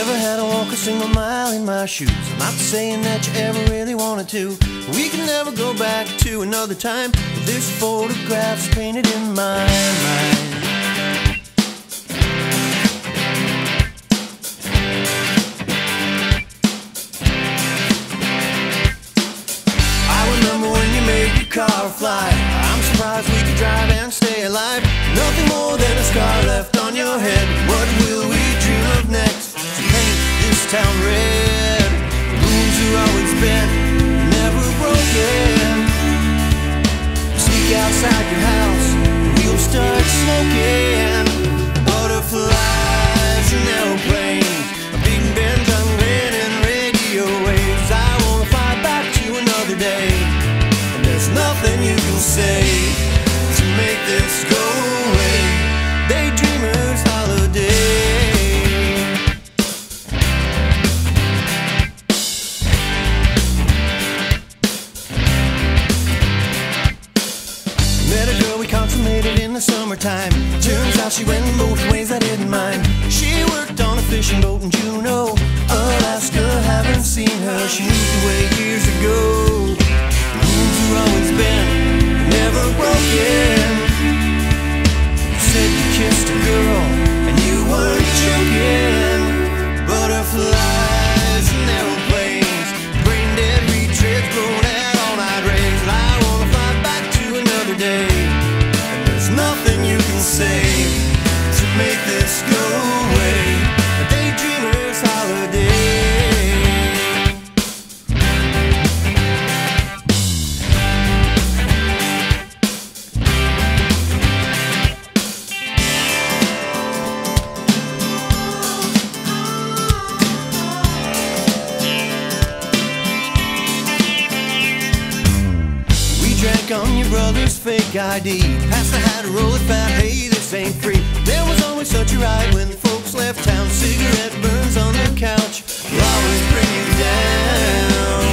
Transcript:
Never had to walk a single mile in my shoes. I'm not saying that you ever really wanted to. We can never go back to another time. This photograph's painted in my mind. I remember when you made your car fly. I'm surprised we could drive and stay alive. Nothing more than a scar left on your head. What will we dream of next? To paint this town red. Rooms are always bent, never broken. Sneak outside your house, we'll start smoking. Butterflies and airplanes, Big Ben jungling and radio waves. I wanna fly back to another day, and there's nothing you can say to make this go away. Daydreamer's holiday. Met a girl we consummated in the summertime. Turns out she went both ways, I didn't mind. She worked on a fishing boat in Juneau, Alaska. Haven't seen her, she moved away years ago. Rooms are always bent, never broken. You said you kissed a girl and you weren't joking. Butterflies and aeroplanes, brain dead retreads, blown out all-night rays. And I wanna fly back to another day, and there's nothing you can say to make this go away. A daydreamer's holiday. Drank on your brother's fake ID. Passed the hat, roll it fat, hey, this ain't free. There was always such a ride when folks left town. Cigarette burns on the couch will always bring you down.